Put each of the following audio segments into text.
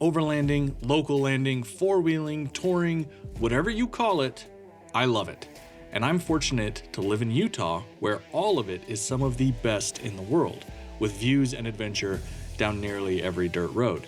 Overlanding, local landing, four-wheeling, touring, whatever you call it, I love it. And I'm fortunate to live in Utah, where all of it is some of the best in the world, with views and adventure down nearly every dirt road.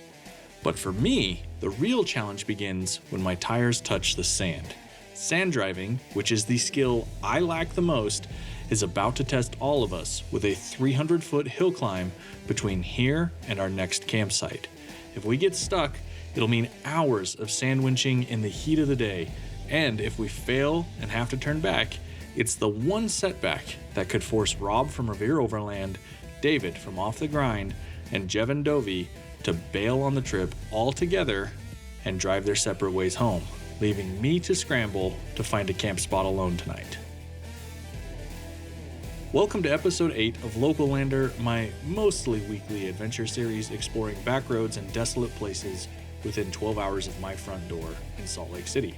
But for me, the real challenge begins when my tires touch the sand. Sand driving, which is the skill I lack the most, is about to test all of us with a 300-foot hill climb between here and our next campsite. If we get stuck, it'll mean hours of sand winching in the heat of the day, and if we fail and have to turn back, it's the one setback that could force Rob from Revere Overland, David from Off the Grind, and Jevin Dovey to bail on the trip altogether and drive their separate ways home, leaving me to scramble to find a camp spot alone tonight. Welcome to episode 8 of Local Lander, my mostly weekly adventure series exploring back roads and desolate places within 12 hours of my front door in Salt Lake City.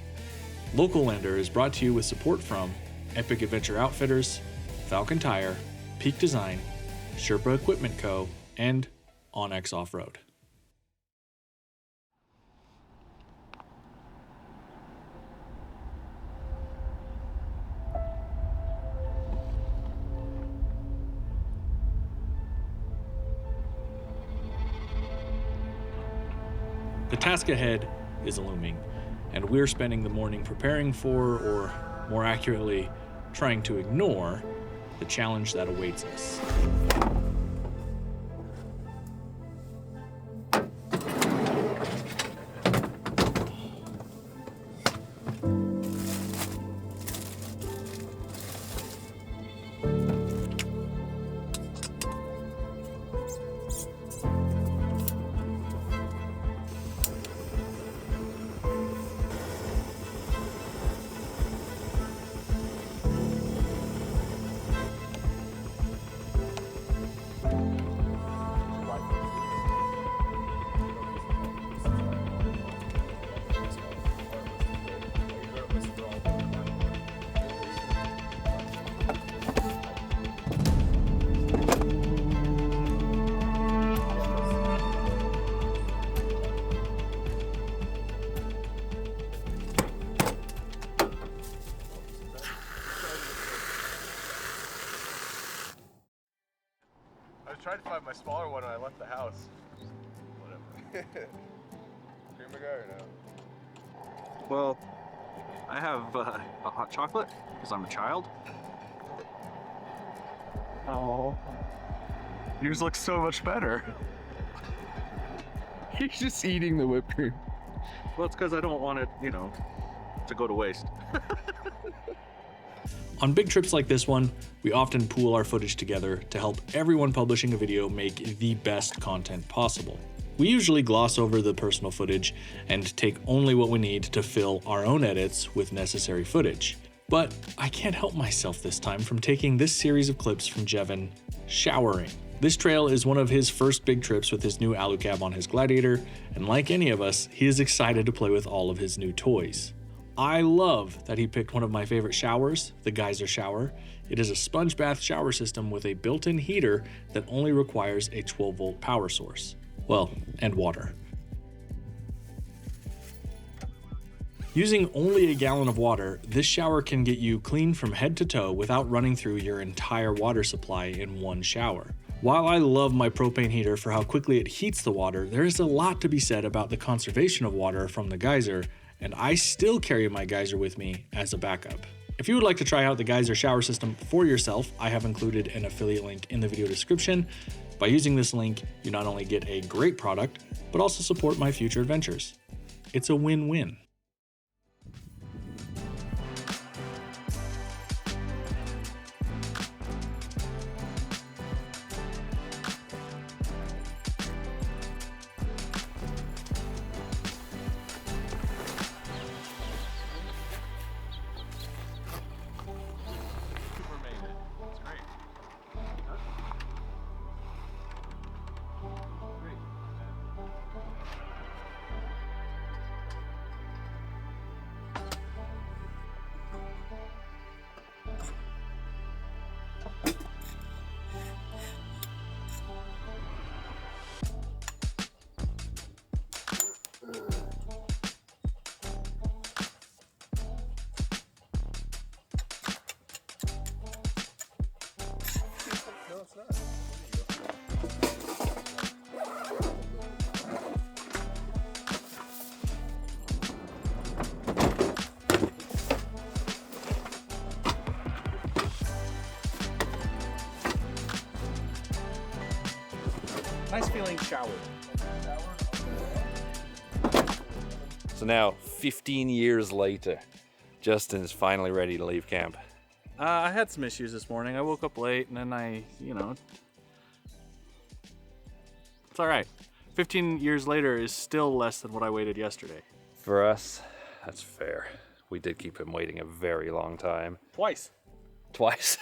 Local Lander is brought to you with support from Epic Adventure Outfitters, Falcon Tire, Peak Design, Sherpa Equipment Co., and Onyx Off-Road. The task ahead is looming, and we're spending the morning preparing for, or more accurately, trying to ignore, the challenge that awaits us. I was trying to find my smaller one when I left the house. Whatever. Cream guy or no? Well, I have a hot chocolate because I'm a child. Oh, yours looks so much better. He's just eating the whipped cream. Well, it's because I don't want it, to go to waste. On big trips like this one, we often pool our footage together to help everyone publishing a video make the best content possible. We usually gloss over the personal footage and take only what we need to fill our own edits with necessary footage. But I can't help myself this time from taking this series of clips from Jevin showering. This trail is one of his first big trips with his new Alucab on his Gladiator, and like any of us, he is excited to play with all of his new toys. I love that he picked one of my favorite showers, the Geyser shower. It is a sponge bath shower system with a built-in heater that only requires a 12-volt power source. Well, and water. Using only a gallon of water, this shower can get you clean from head to toe without running through your entire water supply in one shower. While I love my propane heater for how quickly it heats the water, there is a lot to be said about the conservation of water from the Geyser, and I still carry my Geyser with me as a backup. If you would like to try out the Geyser shower system for yourself, I have included an affiliate link in the video description. By using this link, you not only get a great product, but also support my future adventures. It's a win-win. feeling showered. So now, 15 years later, Justin's finally ready to leave camp. I had some issues this morning. I woke up late and then it's all right. 15 years later is still less than what I waited yesterday. For us, that's fair. We did keep him waiting a very long time. Twice. Twice.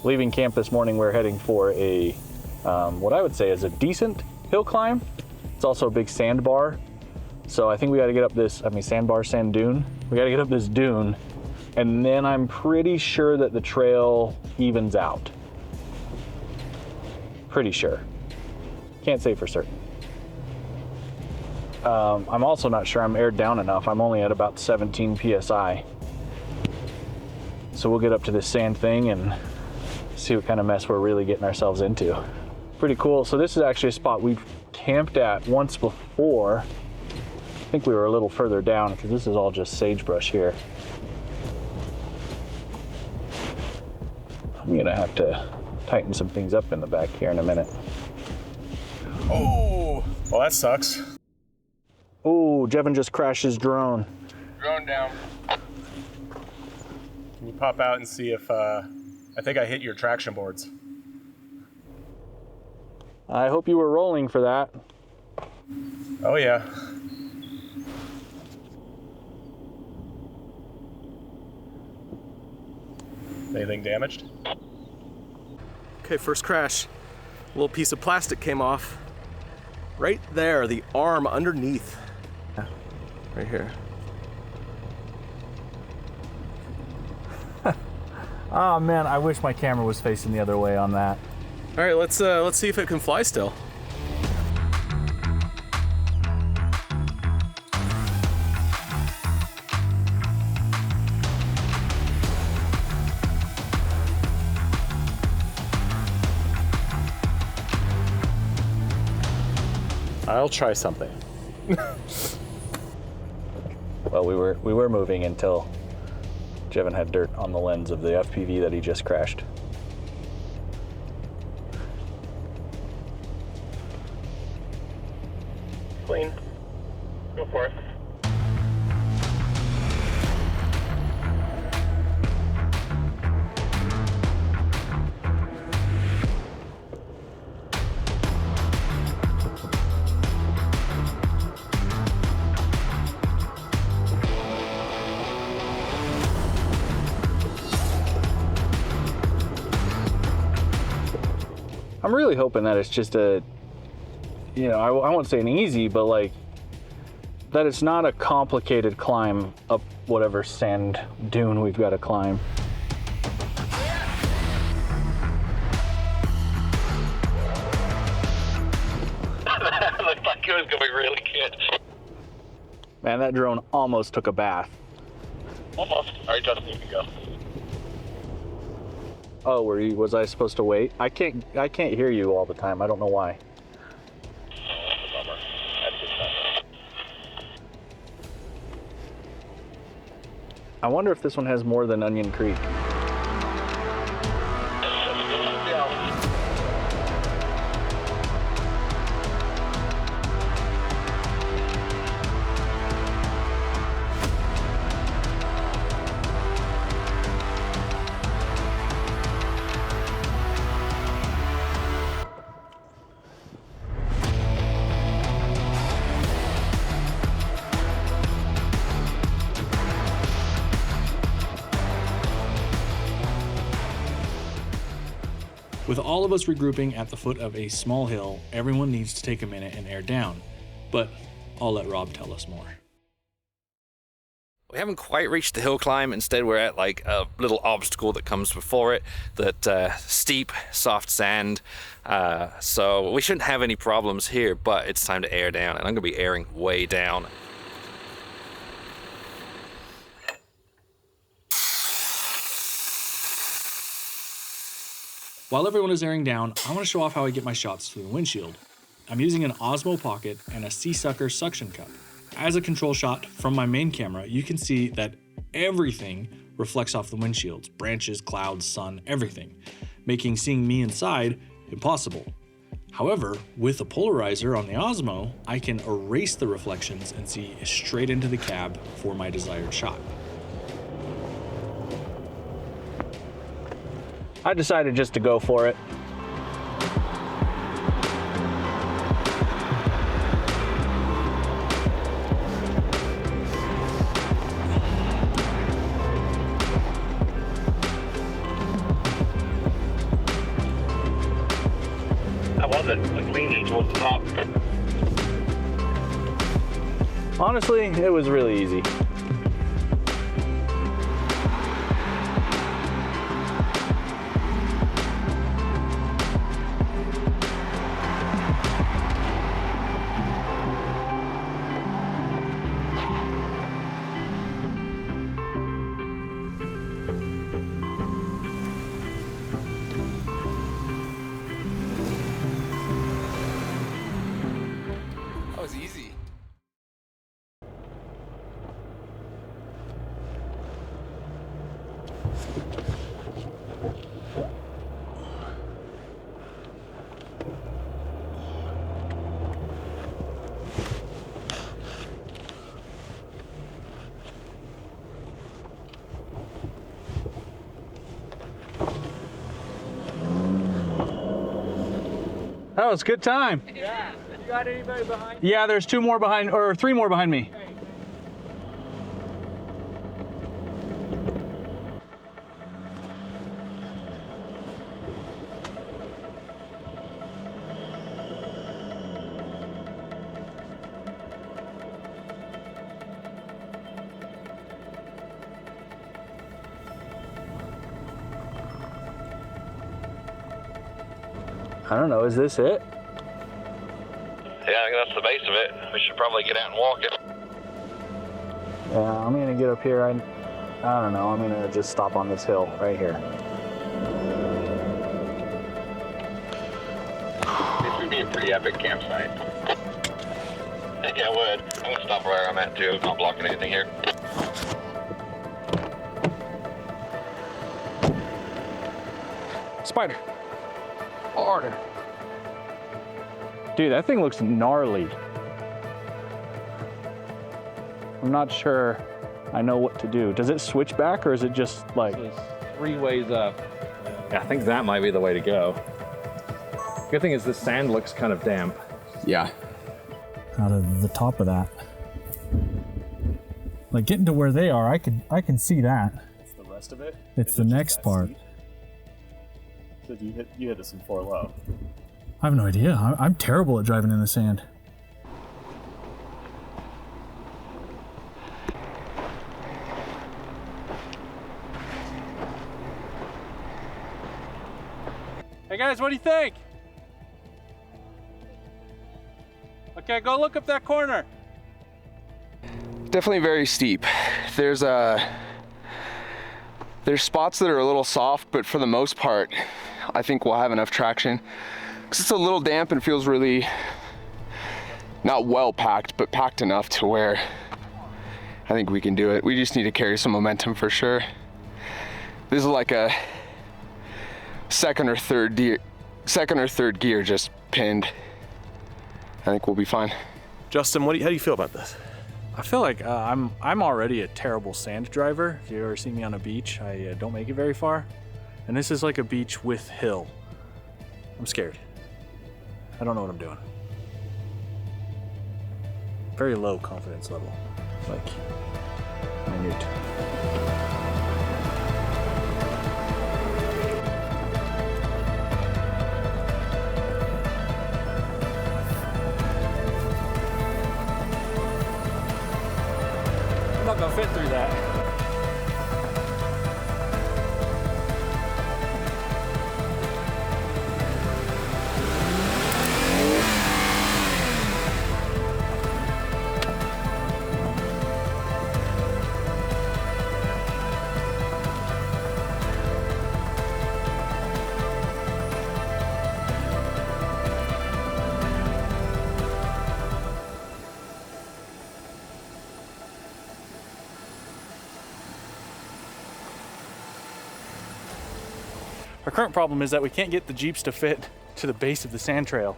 Leaving camp this morning, we're heading for a, what I would say is a decent hill climb. It's also a big sandbar. So I think we got to get up this, sandbar, sand dune. We got to get up this dune, and then I'm pretty sure that the trail evens out. Pretty sure. Can't say for certain. I'm also not sure I'm aired down enough. I'm only at about 17 PSI. So we'll get up to this sand thing and see what kind of mess we're really getting ourselves into. Pretty cool. So this is actually a spot we've camped at once before. I think we were a little further down because this is all just sagebrush here. I'm gonna have to tighten some things up in the back here in a minute. Oh, well that sucks. Oh, Jevin just crashed his drone. Drone down. Can you pop out and see if, I think I hit your traction boards. I hope you were rolling for that. Oh yeah. Anything damaged? Okay, first crash. A little piece of plastic came off. Right there, the arm underneath. Yeah, right here. Oh man, I wish my camera was facing the other way on that. All right, let's see if it can fly still. I'll try something. Well, we were moving until Jevin had dirt on the lens of the FPV that he just crashed. Clean. Go for it. I'm really hoping that it's just a, I won't say an easy, but like, that it's not a complicated climb up whatever sand dune we've got to climb. That looked like it was going really good. Man, that drone almost took a bath. Almost. All right, Justin, you can go. Oh, was I supposed to wait? I can't hear you all the time. I don't know why. That's a bummer. I had a good time. I wonder if this one has more than Onion Creek. With all of us regrouping at the foot of a small hill, everyone needs to take a minute and air down. But I'll let Rob tell us more. We haven't quite reached the hill climb. Instead, we're at like a little obstacle that comes before it, that steep, soft sand. So we shouldn't have any problems here, but it's time to air down, and I'm gonna be airing way down. While everyone is airing down, I want to show off how I get my shots through the windshield. I'm using an Osmo Pocket and a Seasucker suction cup. As a control shot from my main camera, you can see that everything reflects off the windshields, branches, clouds, sun, everything, making seeing me inside impossible. However, with a polarizer on the Osmo, I can erase the reflections and see straight into the cab for my desired shot. I decided just to go for it. How was it? Like leaning towards the top. Honestly, it was really easy. That was easy. That was a good time. Yeah. You got anybody behind? Yeah, there's 2 more behind, or 3 more behind me. I don't know, is this it? Yeah, I think that's the base of it. We should probably get out and walk it. Yeah, I'm gonna get up here. I don't know, I'm gonna just stop on this hill right here. This would be a pretty epic campsite. Yeah, it would. I'm gonna stop where I'm at too. Not blocking anything here. Spider. Harder. Dude, that thing looks gnarly. I'm not sure I know what to do. Does it switch back or is it just like... There's 3 ways up. Yeah, I think that might be the way to go. Good thing is the sand looks kind of damp. Yeah. Out of the top of that. Like getting to where they are, I can see that. It's the rest of it? It's the next part. So you hit this in 4 low. I have no idea. I'm terrible at driving in the sand. Hey guys, what do you think? Okay, go look up that corner. Definitely very steep. There's spots that are a little soft, but for the most part, I think we'll have enough traction. Because it's a little damp and feels really, not well packed, but packed enough to where I think we can do it. We just need to carry some momentum for sure. This is like a second or third gear just pinned. I think we'll be fine. Justin, how do you feel about this? I feel like I'm already a terrible sand driver. If you ever see me on a beach, I don't make it very far. And this is like a beach with hill. I'm scared. I don't know what I'm doing. Very low confidence level. Like, minute. not gonna fit through that. Our current problem is that we can't get the Jeeps to fit to the base of the sand trail.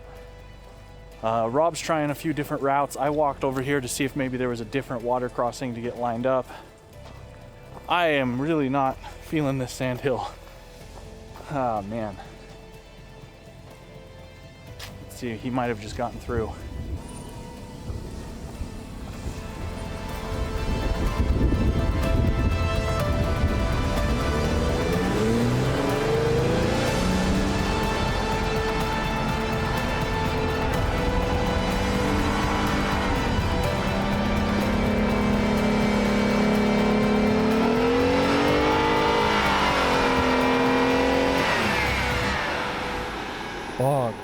Rob's trying a few different routes. I walked over here to see if maybe there was a different water crossing to get lined up. I am really not feeling this sand hill. Oh man. Let's see, he might have just gotten through. Bogged.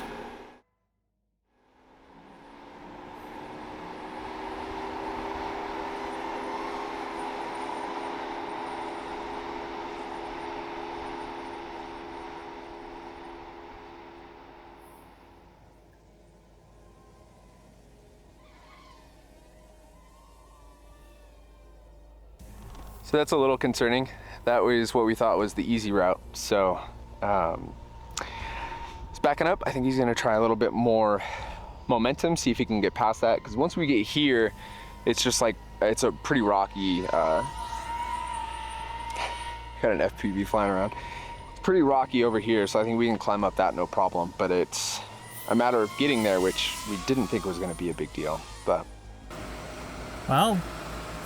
So that's a little concerning. That was what we thought was the easy route. So he's backing up. I think he's gonna try a little bit more momentum, see if he can get past that. Because once we get here, it's just like, it's a pretty rocky, got an FPV flying around. It's pretty rocky over here, so I think we can climb up that no problem. But it's a matter of getting there, which we didn't think was gonna be a big deal, but. Well,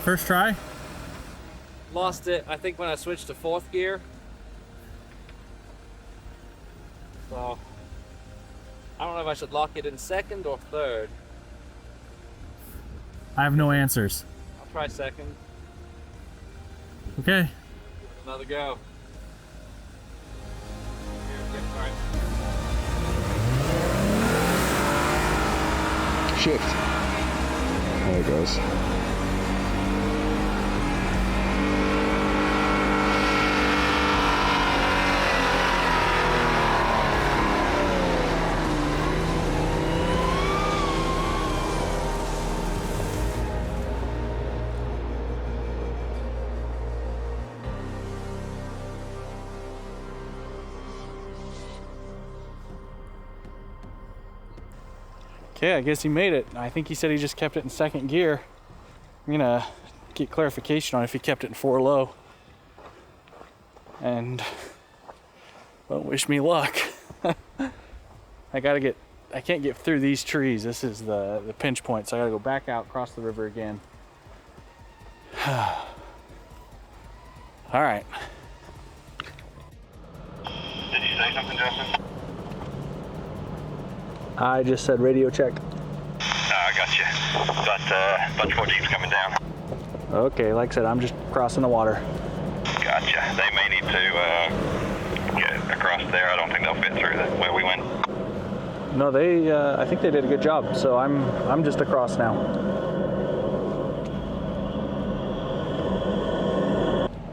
first try. Lost it, I think, when I switched to 4th gear. So, I don't know if I should lock it in 2nd or 3rd. I have no answers. I'll try 2nd. Okay. Another go. Here, all right. Shift. There it goes. Okay, I guess he made it. I think he said he just kept it in 2nd gear. I'm gonna get clarification on if he kept it in 4 low. And don't wish me luck. I can't get through these trees. This is the pinch point, so I gotta go back out, cross the river again. All right. Did you say something, Justin? I just said radio check. I got you. Got a bunch more Jeeps coming down. Okay, like I said, I'm just crossing the water. Gotcha. They may need to get across there. I don't think they'll fit through where we went. No, I think they did a good job. So I'm just across now.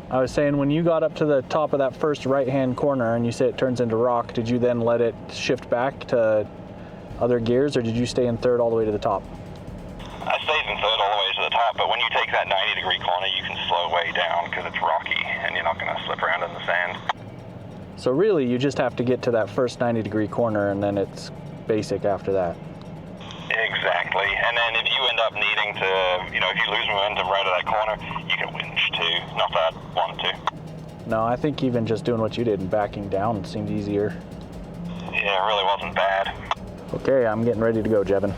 I was saying, when you got up to the top of that first right-hand corner and you say it turns into rock, did you then let it shift back to other gears, or did you stay in 3rd all the way to the top? I stayed in 3rd all the way to the top, but when you take that 90-degree corner, you can slow way down because it's rocky and you're not going to slip around in the sand. So really, you just have to get to that first 90-degree corner, and then it's basic after that. Exactly. And then if you end up needing to, if you lose momentum right at that corner, you can winch too. Not that I want to. No, I think even just doing what you did and backing down seemed easier. Yeah, it really wasn't bad. Okay, I'm getting ready to go, Jevin.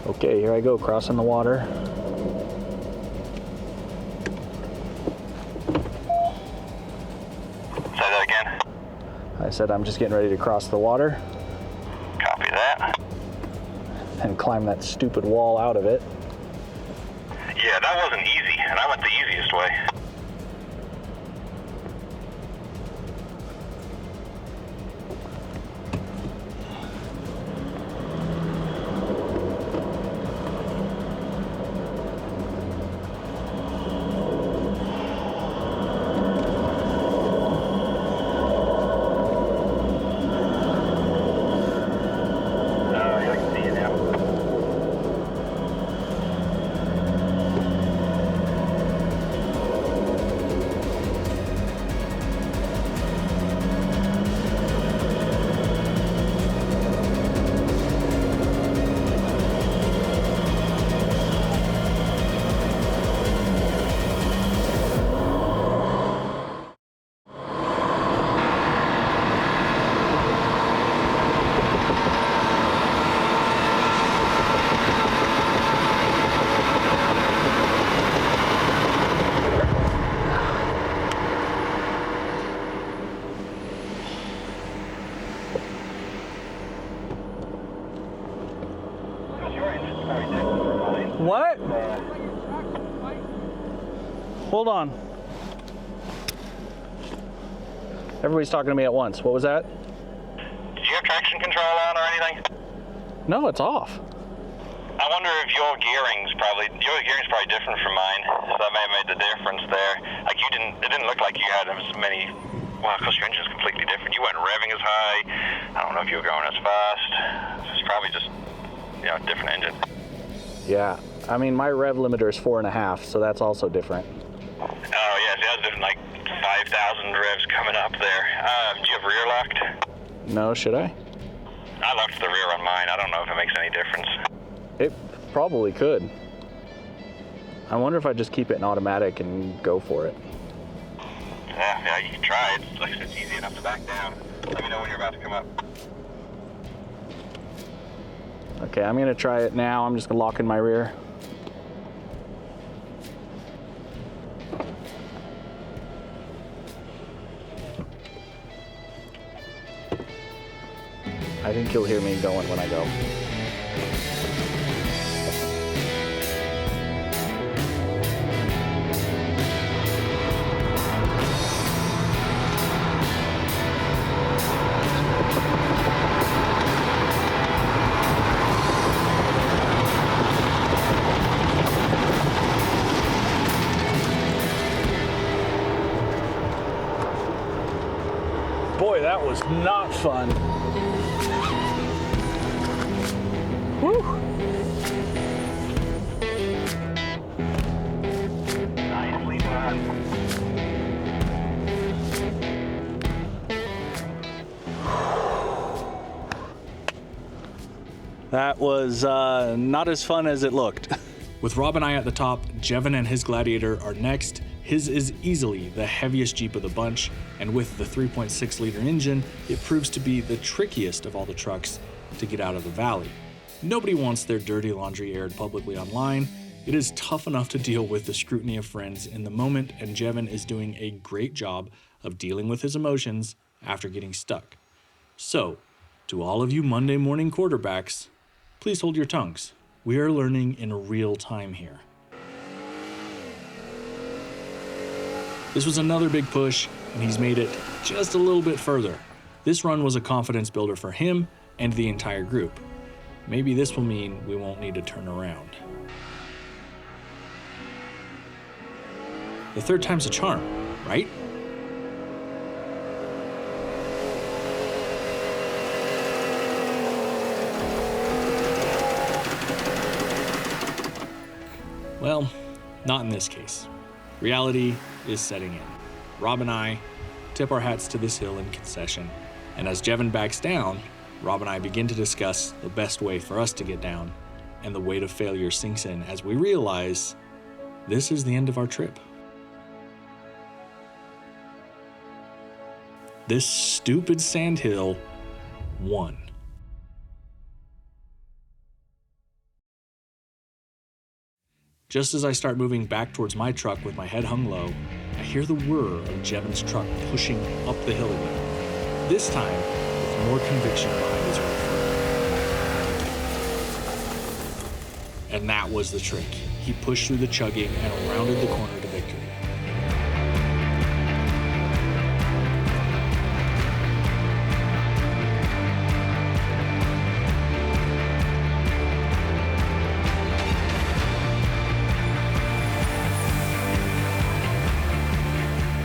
Okay, here I go, crossing the water. Say that again. I said I'm just getting ready to cross the water. Copy that. and climb that stupid wall out of it. Yeah, that wasn't easy, and I went the easiest way. What? Hold on. Everybody's talking to me at once. What was that? Did you have traction control on or anything? No, it's off. I wonder if your gearing's probably different from mine, so that may have made the difference there. Like it didn't look like you had as many, well, because your engine's completely different. You weren't revving as high. I don't know if you were going as fast. It's probably just, different engine. Yeah, I mean, my rev limiter is 4.5, so that's also different. Oh, yeah, so that's like 5,000 revs coming up there. Do you have rear locked? No, should I? I locked the rear on mine. I don't know if it makes any difference. It probably could. I wonder if I just keep it in automatic and go for it. Yeah, you can try it. Like it's easy enough to back down. Let me know when you're about to come up. Okay, I'm gonna try it now. I'm just gonna lock in my rear. I think you'll hear me going when I go. Boy, that was not fun. Woo! Nicely done. That was not as fun as it looked. With Rob and I at the top, Jevin and his Gladiator are next. His is easily the heaviest Jeep of the bunch, and with the 3.6 liter engine, it proves to be the trickiest of all the trucks to get out of the valley. Nobody wants their dirty laundry aired publicly online. It is tough enough to deal with the scrutiny of friends in the moment, and Jevin is doing a great job of dealing with his emotions after getting stuck. So, to all of you Monday morning quarterbacks, please hold your tongues. We are learning in real time here. This was another big push, and he's made it just a little bit further. This run was a confidence builder for him and the entire group. Maybe this will mean we won't need to turn around. The third time's a charm, right? Well, not in this case. Reality is setting in. Rob and I tip our hats to this hill in concession, and as Jevin backs down, Rob and I begin to discuss the best way for us to get down, and the weight of failure sinks in as we realize this is the end of our trip. This stupid sandhill won. Just as I start moving back towards my truck with my head hung low, I hear the whir of Jevin's truck pushing up the hill again, this time with more conviction behind his right foot. And that was the trick. He pushed through the chugging and rounded the corner to victory.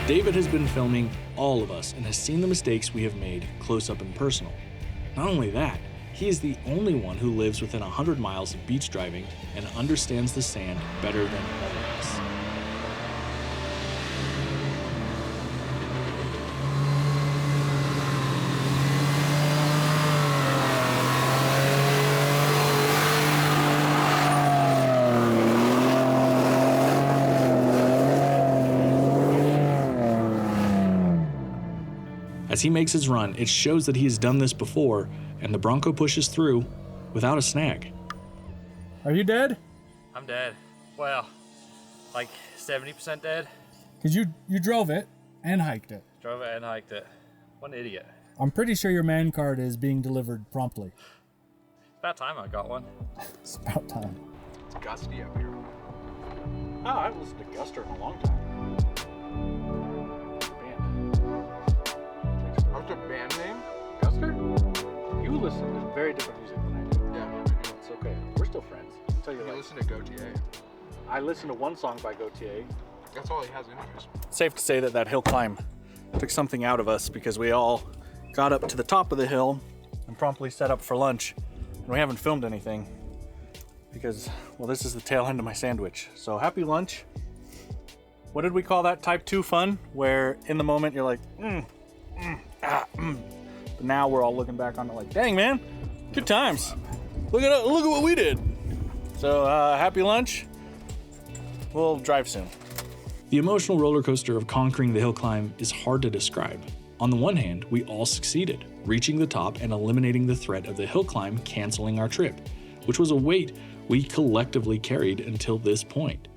David has been filming all of us and has seen the mistakes we have made close up and personal. Not only that, he is the only one who lives within 100 miles of beach driving and understands the sand better than all of us. As he makes his run, it shows that he has done this before, and the Bronco pushes through without a snag. Are you dead? I'm dead. Well, like 70% dead. Because you drove it and hiked it. Drove it and hiked it. What an idiot. I'm pretty sure your man card is being delivered promptly. It's about time I got one. It's about time. It's gusty up here. Oh, I haven't listened to Guster in a long time. What's the band name? Guster? You listen to very different music than I do. Yeah. It's okay. We're still friends. I'll tell you You that. listen to Gautier. I listened to one song by Gautier. That's all he has anyways. Safe to say that hill climb took something out of us because we all got up to the top of the hill and promptly set up for lunch. And we haven't filmed anything because, well, this is the tail end of my sandwich. So happy lunch. What did we call that? Type 2 fun? Where in the moment you're like, But now we're all looking back on it like, dang man, good times. Look at what we did. So happy lunch. We'll drive soon. The emotional roller coaster of conquering the hill climb is hard to describe. On the one hand, we all succeeded, reaching the top and eliminating the threat of the hill climb canceling our trip, which was a weight we collectively carried until this point.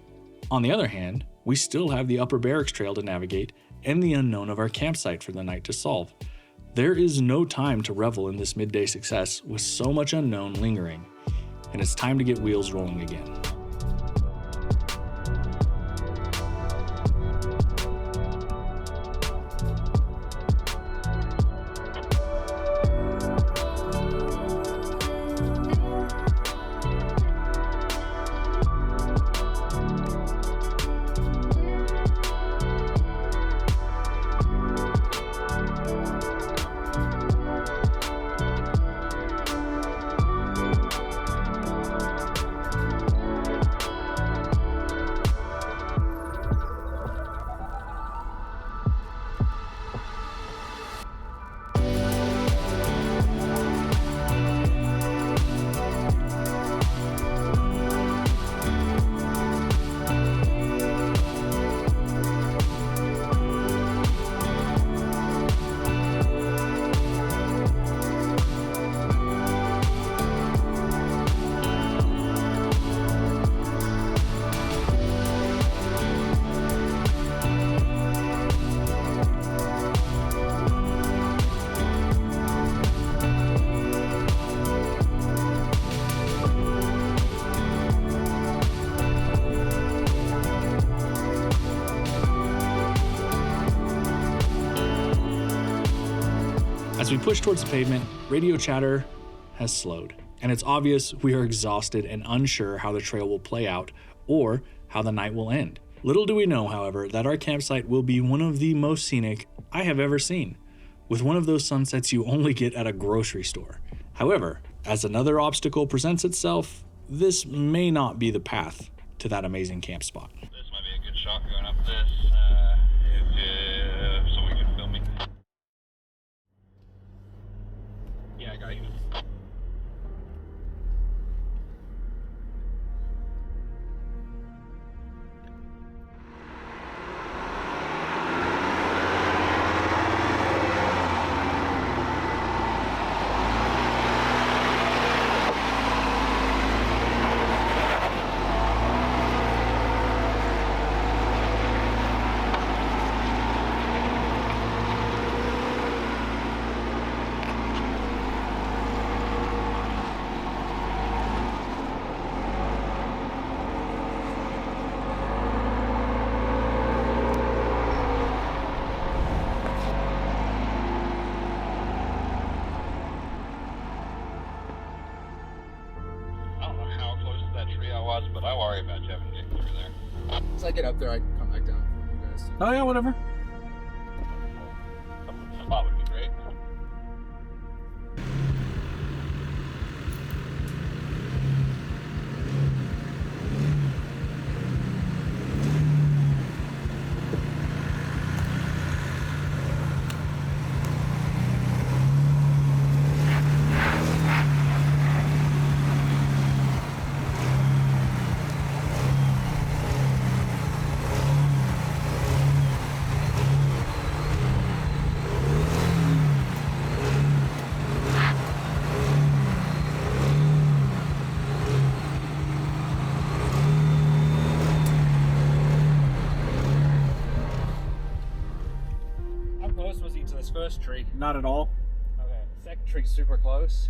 On the other hand, we still have the Upper Barracks Trail to navigate and the unknown of our campsite for the night to solve. There is no time to revel in this midday success with so much unknown lingering, and it's time to get wheels rolling again. As we push towards the pavement, radio chatter has slowed, and it's obvious we are exhausted and unsure how the trail will play out or how the night will end. Little do we know, however, that our campsite will be one of the most scenic I have ever seen, with one of those sunsets you only get at a grocery store. However, as another obstacle presents itself, this may not be the path to that amazing camp spot. This might be a good shot going up this. If someone can film me. Yeah, I got you. was, but I worry about Jevin getting through there. As I get up there, I can come back down for you guys. Oh yeah, whatever. A spot would be great. How close was he to this first tree? Not at all. Okay, second tree's super close.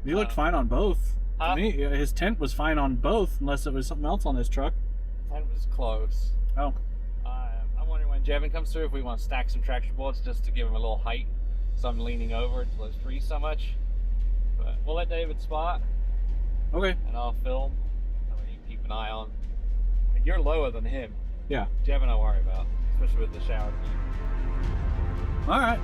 He looked fine on both. Huh? To me, his tent was fine on both, unless it was something else on his truck. That was close. Oh. I'm wondering when Jevin comes through if we want to stack some traction boards just to give him a little height. So I'm leaning over to those trees so much. But we'll let David spot Okay. and I'll film. That way you can keep an eye on. I mean, you're lower than him. Yeah. Jevin I'll worry about, especially with the shower heat. All right.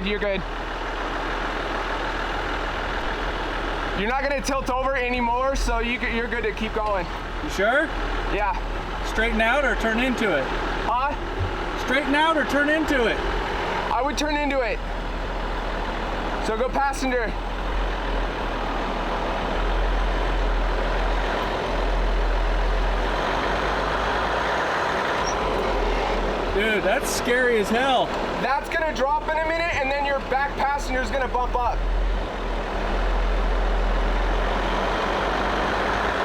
You're good. You're not gonna tilt over anymore, so you're good to keep going. You sure? Yeah. Straighten out or turn into it? Huh? Straighten out or turn into it? I would turn into it. So go passenger. Dude, that's scary as hell. That's gonna drop in a minute, and then your back passenger's gonna bump up.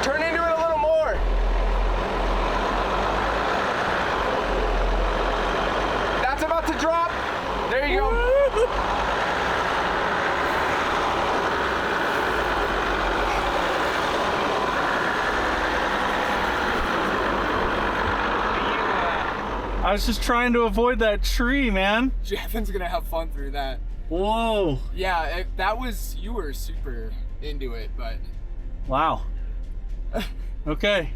Turn into it a little more. That's about to drop. There you go. I was just trying to avoid that tree, man. Jevin's gonna have fun through that. Whoa. Yeah, you were super into it, but. Wow. Okay.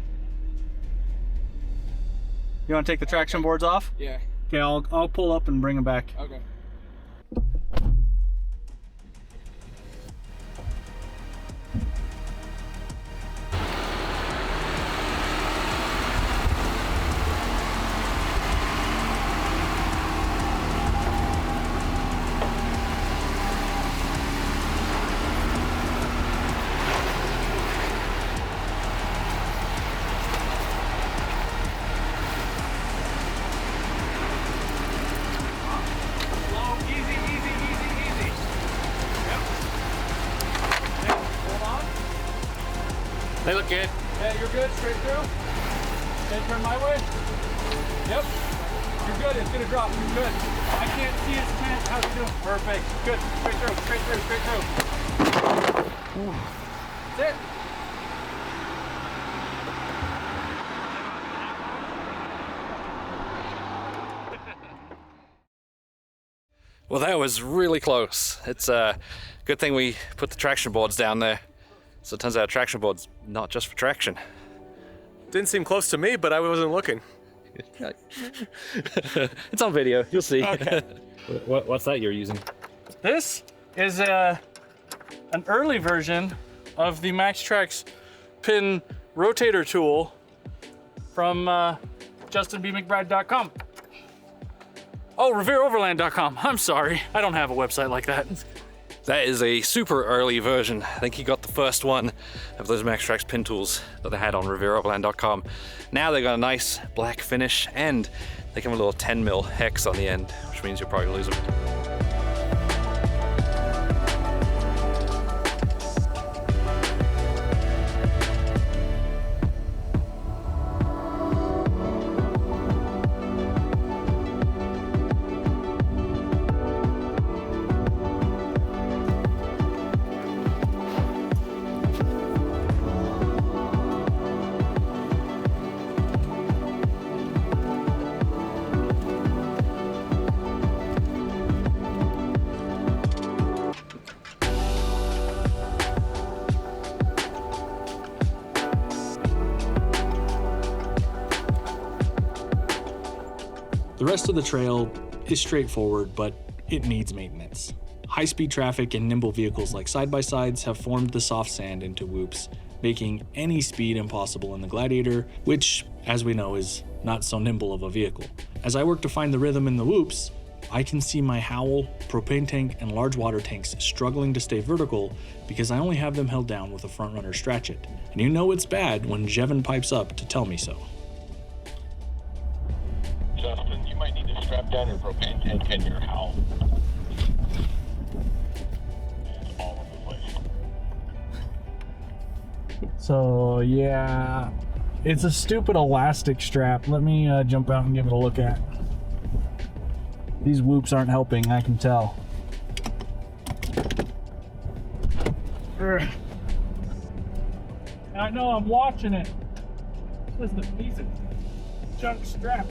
You want to take the traction boards off? Yeah. Okay, I'll pull up and bring them back. Okay. They look good. Yeah, you're good, straight through. Okay, turn my way. Yep. You're good, it's gonna drop, you're good. I can't see his tent, how's he doing? Perfect, good, straight through, straight through, straight through. Ooh. That's it. Well, that was really close. It's a good thing we put the traction boards down there. So it turns out traction board's not just for traction. Didn't seem close to me, but I wasn't looking. It's on video, you'll see. Okay. What's that you're using? This is an early version of the MaxTrax pin rotator tool from justinbmcbride.com. Oh, RevereOverland.com. I'm sorry, I don't have a website like that. That is a super early version. I think he got the first one of those MaxTrax pin tools that I had on RevereOverland.com. Now they got a nice black finish, and they come with a little 10 mil hex on the end, which means you'll probably lose them. The rest of the trail is straightforward, but it needs maintenance. High-speed traffic and nimble vehicles like side-by-sides have formed the soft sand into whoops, making any speed impossible in the Gladiator, which, as we know, is not so nimble of a vehicle. As I work to find the rhythm in the whoops, I can see my Howl, propane tank, and large water tanks struggling to stay vertical because I only have them held down with a front runner Stratchet. And you know it's bad when Jevin pipes up to tell me so. Justin, you might need to strap down your propane tank and your Howl. It's all over the place. So yeah, it's a stupid elastic strap. Let me jump out and give it a look at. These whoops aren't helping, I can tell. I know I'm watching it. Listen, a piece of junk strap.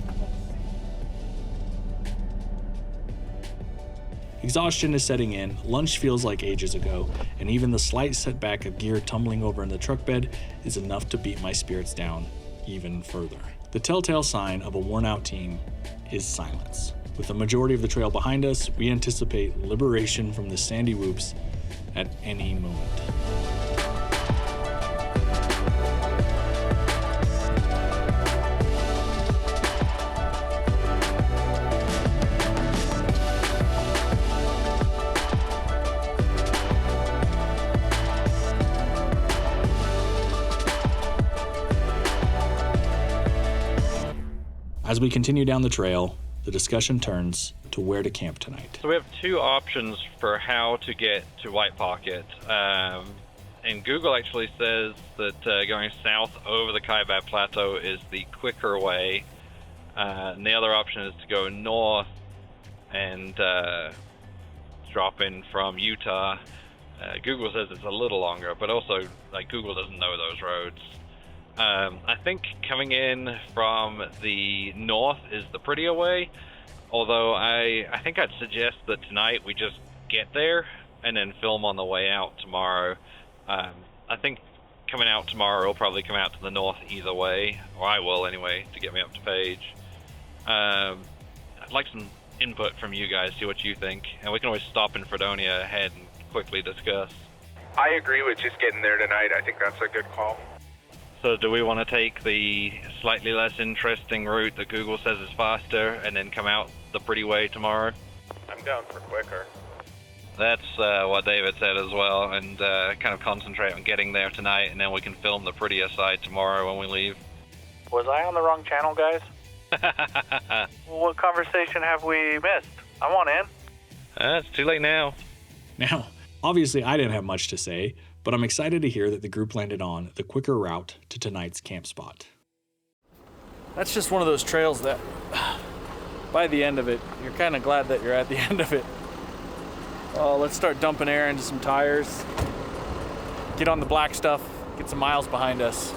Exhaustion is setting in, lunch feels like ages ago, and even the slight setback of gear tumbling over in the truck bed is enough to beat my spirits down even further. The telltale sign of a worn-out team is silence. With the majority of the trail behind us, we anticipate liberation from the sandy whoops at any moment. As we continue down the trail, the discussion turns to where to camp tonight. So we have two options for how to get to White Pocket. And Google actually says that going south over the Kaibab Plateau is the quicker way. And the other option is to go north and drop in from Utah. Google says it's a little longer, but also like Google doesn't know those roads. I think coming in from the north is the prettier way, although I think I'd suggest that tonight we just get there and then film on the way out tomorrow. I think coming out tomorrow will probably come out to the north either way, or I will anyway, to get me up to Page. I'd like some input from you guys, see what you think, and we can always stop in Fredonia ahead and quickly discuss. I agree with just getting there tonight. I think that's a good call. So do we want to take the slightly less interesting route that Google says is faster and then come out the pretty way tomorrow? I'm down for quicker. That's what David said as well, and kind of concentrate on getting there tonight, and then we can film the prettier side tomorrow when we leave. Was I on the wrong channel, guys? What conversation have we missed? I want in. It's too late now. Now, obviously I didn't have much to say, but I'm excited to hear that the group landed on the quicker route to tonight's camp spot. That's just one of those trails that, by the end of it, you're kind of glad that you're at the end of it. Let's start dumping air into some tires, get on the black stuff, get some miles behind us.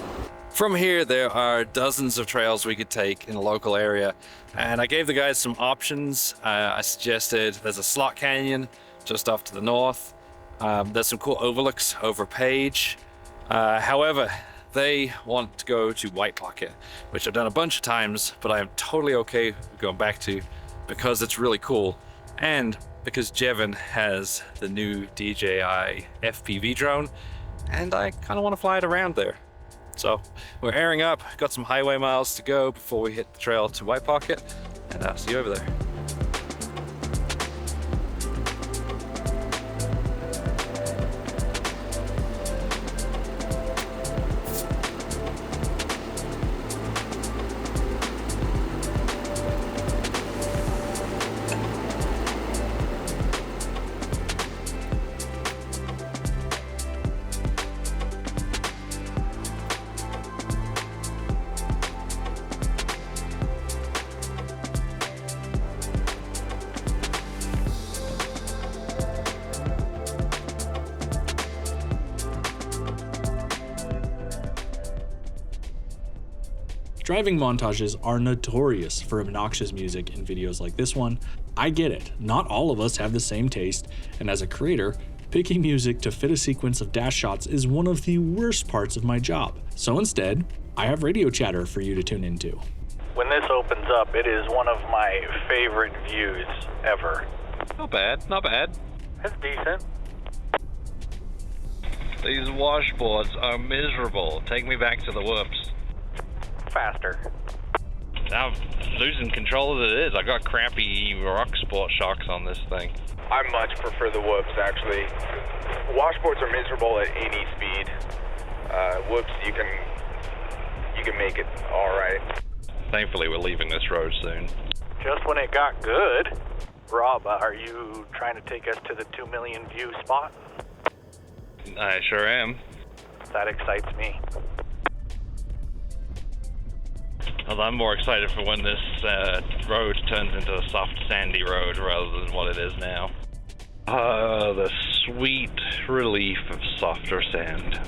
From here, there are dozens of trails we could take in the local area, and I gave the guys some options. I suggested there's a slot canyon just off to the north. There's some cool overlooks over Page. However, they want to go to White Pocket, which I've done a bunch of times, but I am totally okay with going back to because it's really cool, and because Jevin has the new DJI FPV drone, and I kind of want to fly it around there. So we're airing up, got some highway miles to go before we hit the trail to White Pocket, and I'll see you over there. Driving montages are notorious for obnoxious music in videos like this one. I get it, not all of us have the same taste, and as a creator, picking music to fit a sequence of dash shots is one of the worst parts of my job. So instead, I have radio chatter for you to tune into. When this opens up, it is one of my favorite views ever. Not bad, not bad. It's decent. These washboards are miserable. Take me back to the whoops. Faster. I'm losing control as it is. I got crappy rock sport shocks on this thing. I much prefer the whoops, actually. Washboards are miserable at any speed. Whoops, you can make it all right. Thankfully, we're leaving this road soon. Just when it got good. Rob, are you trying to take us to the 2 million view spot? I sure am. That excites me. Although I'm more excited for when this road turns into a soft, sandy road rather than what it is now. The sweet relief of softer sand.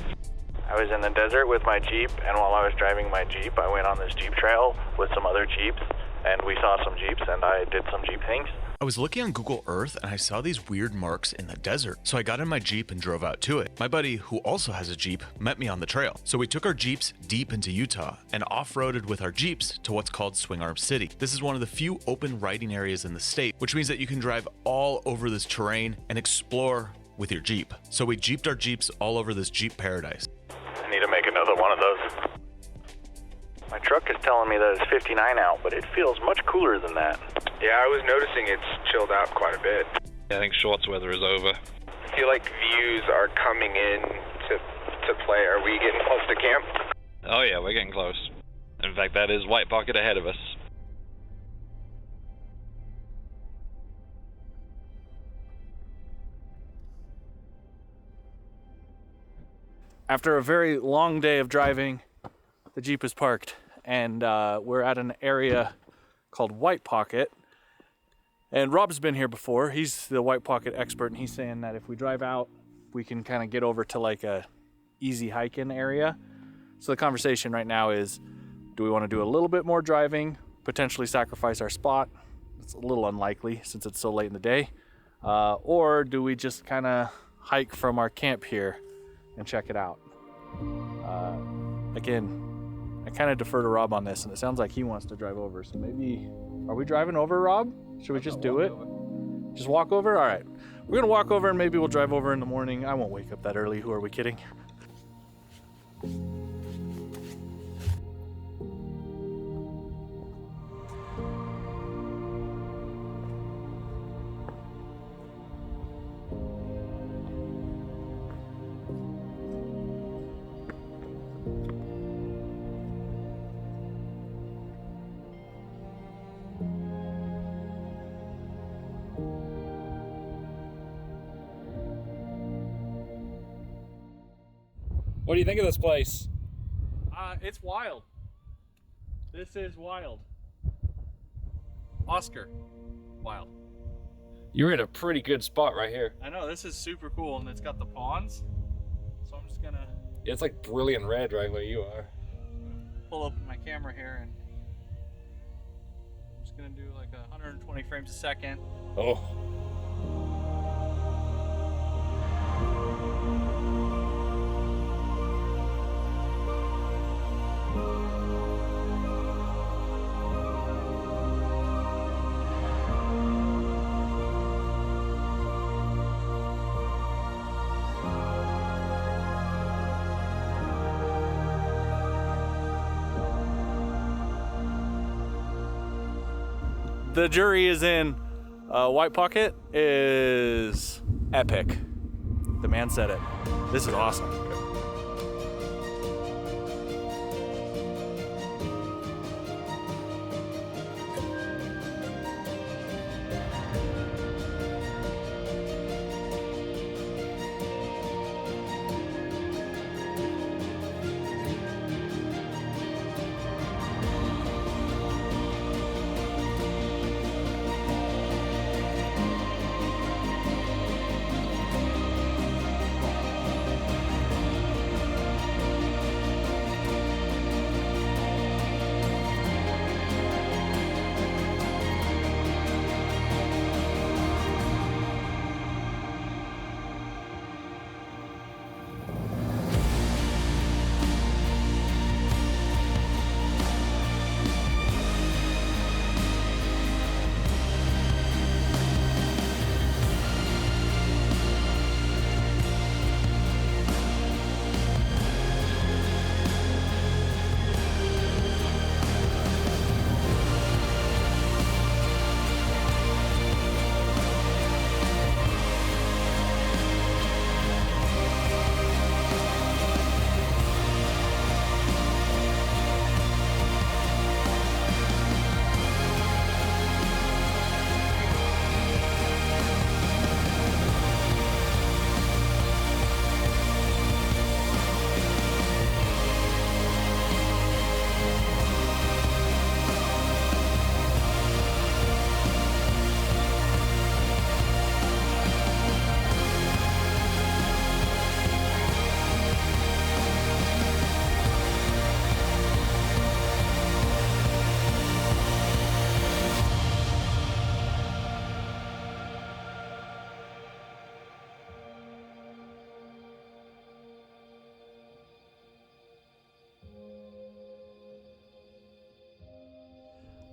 I was in the desert with my Jeep, and while I was driving my Jeep, I went on this Jeep trail with some other Jeeps, and we saw some Jeeps, and I did some Jeep things. I was looking on Google Earth and I saw these weird marks in the desert. So I got in my Jeep and drove out to it. My buddy, who also has a Jeep, met me on the trail. So we took our Jeeps deep into Utah and off-roaded with our Jeeps to what's called Swing Arm City. This is one of the few open riding areas in the state, which means that you can drive all over this terrain and explore with your Jeep. So we Jeeped our Jeeps all over this Jeep paradise. I need to make another one of those. My truck is telling me that it's 59 out, but it feels much cooler than that. Yeah, I was noticing it's chilled out quite a bit. I think shorts weather is over. I feel like views are coming in to play. Are we getting close to camp? Oh yeah, we're getting close. In fact, that is White Pocket ahead of us. After a very long day of driving, the Jeep is parked, and we're at an area called White Pocket. And Rob's been here before. He's the White Pocket expert, and he's saying that if we drive out, we can kind of get over to like a easy hike-in area. So the conversation right now is, do we want to do a little bit more driving, potentially sacrifice our spot? It's a little unlikely since it's so late in the day. Or do we just kind of hike from our camp here and check it out? Again, I kind of defer to Rob on this, and it sounds like he wants to drive over. So maybe, are we driving over, Rob? Should we just do it? Just walk over? All right. We're going to walk over, and maybe we'll drive over in the morning. I won't wake up that early. Who are we kidding? What do you think of this place? It's wild. This is wild. Oscar, wild. You're in a pretty good spot right here. I know, this is super cool, and it's got the ponds. So I'm just gonna It's like brilliant red right where you are. pull open my camera here, and I'm just gonna do like 120 frames a second. Oh. The jury is in. White Pocket is epic. The man said it. This is awesome.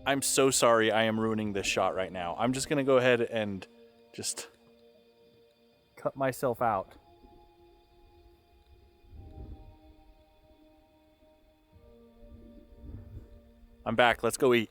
I'm so sorry I am ruining this shot right now. I'm just gonna go ahead and just cut myself out. I'm back, let's go eat.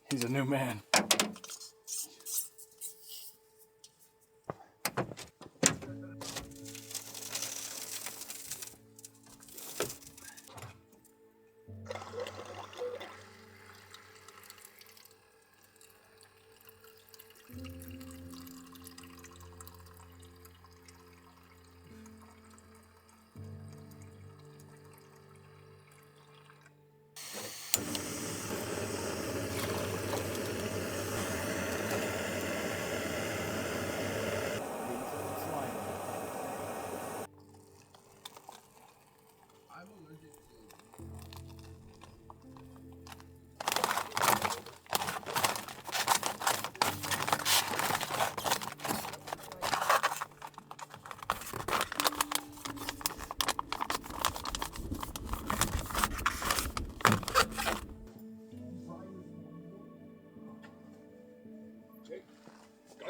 He's a new man.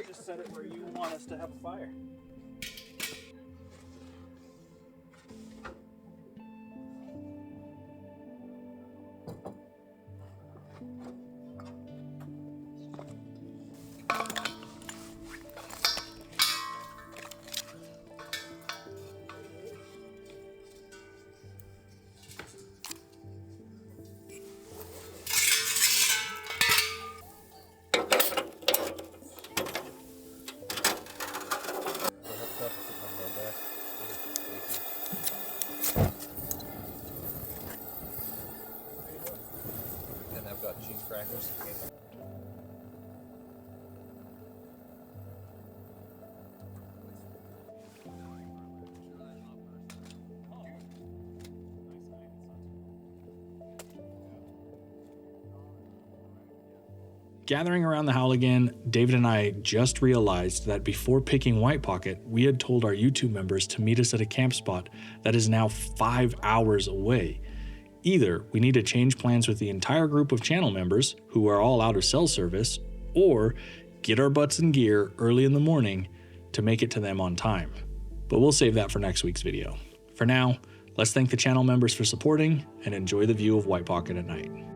Just set it where you want us to have a fire. And I've got cheese crackers. Gathering around the howl again, David and I just realized that before picking White Pocket, we had told our YouTube members to meet us at a camp spot that is now 5 hours away. Either we need to change plans with the entire group of channel members, who are all out of cell service, or get our butts in gear early in the morning to make it to them on time. But we'll save that for next week's video. For now, let's thank the channel members for supporting and enjoy the view of White Pocket at night.